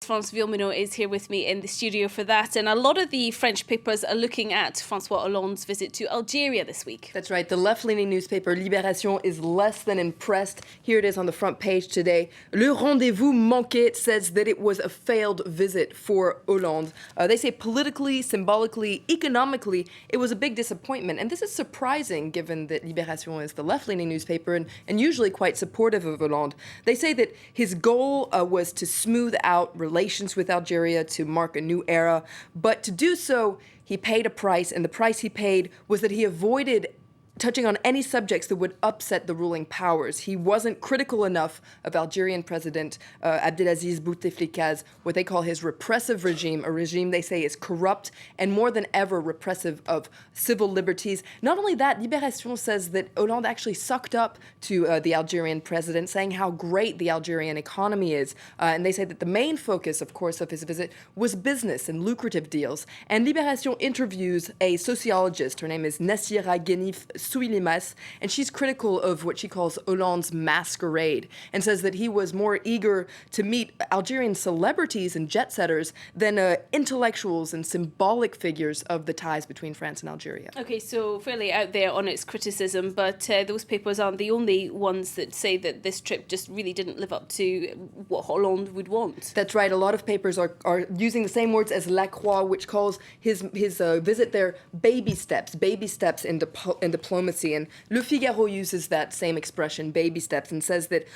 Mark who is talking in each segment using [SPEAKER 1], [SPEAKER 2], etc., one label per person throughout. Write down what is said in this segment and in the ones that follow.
[SPEAKER 1] France Villemino is here with me in the studio for that. And a lot of the French papers are looking at François Hollande's visit to Algeria this week.
[SPEAKER 2] That's right. The left-leaning newspaper Libération is less than impressed. Here it is on the front page today. Le rendez-vous manqué says that it was a failed visit for Hollande. They say politically, symbolically, economically, it was a big disappointment. And this is surprising given that Libération is the left-leaning newspaper and usually quite supportive of Hollande. They say that his goal was to smooth out relations with Algeria, to mark a new era. But to do so, he paid a price, and the price he paid was that he avoided touching on any subjects that would upset the ruling powers. He wasn't critical enough of Algerian President Abdelaziz Bouteflika's, what they call his repressive regime, a regime they say is corrupt and more than ever repressive of civil liberties. Not only that, Libération says that Hollande actually sucked up to the Algerian president, saying how great the Algerian economy is. And they say that the main focus, of course, of his visit was business and lucrative deals. And Libération interviews a sociologist. Her name is Nassira Ghenif Souilimas, and she's critical of what she calls Hollande's masquerade, and says that he was more eager to meet Algerian celebrities and jet-setters than intellectuals and symbolic figures of the ties between France and Algeria.
[SPEAKER 1] Okay, so fairly out there on its criticism, but those papers aren't the only ones that say that this trip just really didn't live up to what Hollande would want.
[SPEAKER 2] That's right. A lot of papers are using the same words as La Croix, which calls his visit there baby steps in diplomacy. And Le Figaro uses that same expression, baby steps, and says that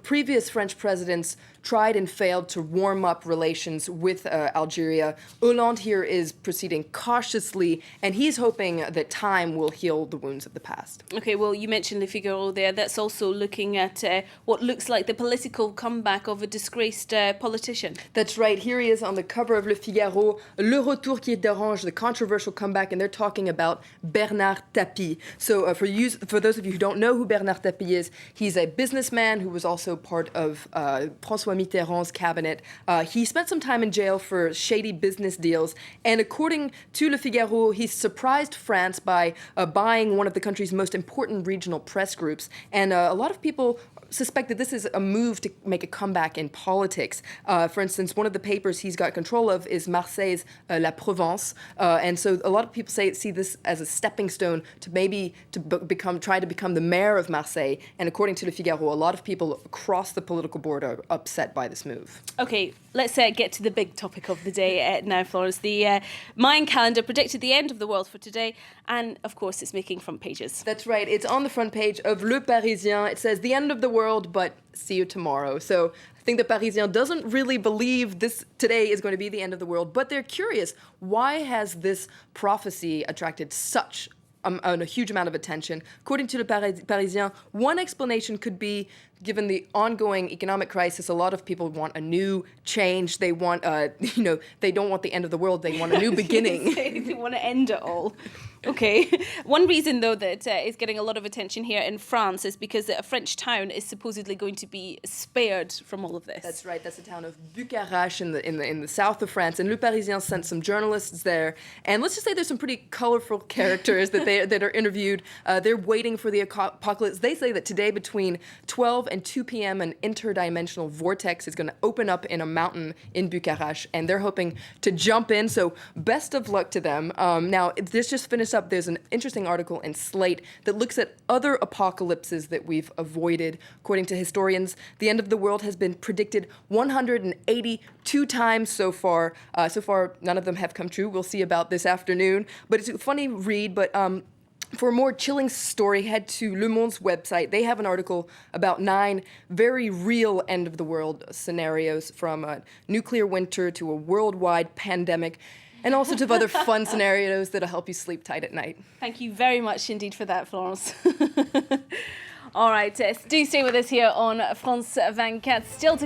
[SPEAKER 2] previous French presidents tried and failed to warm up relations with Algeria. Hollande here is proceeding cautiously, and he's hoping that time will heal the wounds of the past.
[SPEAKER 1] Okay, well, you mentioned Le Figaro there. That's also looking at what looks like the political comeback of a disgraced politician.
[SPEAKER 2] That's right. Here he is on the cover of Le Figaro, Le Retour qui dérange, the controversial comeback, and they're talking about Bernard Tapie. So for those of you who don't know who Bernard Tapie is, he's a businessman who was also part of François Mitterrand's cabinet. He spent some time in jail for shady business deals, and according to Le Figaro, he surprised France by buying one of the country's most important regional press groups. And a lot of people suspect that this is a move to make a comeback in politics. For instance, one of the papers he's got control of is Marseille's La Provence, and so a lot of people see this as a stepping stone to maybe try to become the mayor of Marseille. And according to Le Figaro, a lot of people across the political board are upset by this move.
[SPEAKER 1] Okay, let's get to the big topic of the day now, Florence. The Mayan calendar predicted the end of the world for today, and of course it's making front pages.
[SPEAKER 2] That's right. It's on the front page of Le Parisien. It says the end of the world, but see you tomorrow. So I think the Parisien doesn't really believe today is going to be the end of the world, but they're curious. Why has this prophecy attracted such a huge amount of attention? According to Le Parisien, one explanation could be, given the ongoing economic crisis, a lot of people want a new change. They want, they don't want the end of the world. They want a new beginning.
[SPEAKER 1] They want to end it all. Okay. One reason, though, that is getting a lot of attention here in France is because a French town is supposedly going to be spared from all of this.
[SPEAKER 2] That's right. That's the town of Bucharest in the south of France. And Le Parisien sent some journalists there. And let's just say there's some pretty colorful characters that are interviewed. They're waiting for the apocalypse. They say that today between 12 and 2 p.m. an interdimensional vortex is going to open up in a mountain in Bucharest, and they're hoping to jump in. So best of luck to them. Now, this just finished up. There's an interesting article in Slate that looks at other apocalypses that we've avoided. According to historians, the end of the world has been predicted 182 times so far. So far, none of them have come true. We'll see about this afternoon. But it's a funny read, but for a more chilling story, head to Le Monde's website. They have an article about 9 very real end-of-the-world scenarios, from a nuclear winter to a worldwide pandemic, and all sorts of other fun scenarios that'll help you sleep tight at night.
[SPEAKER 1] Thank you very much indeed for that, Florence. All right, do stay with us here on France 24. Still to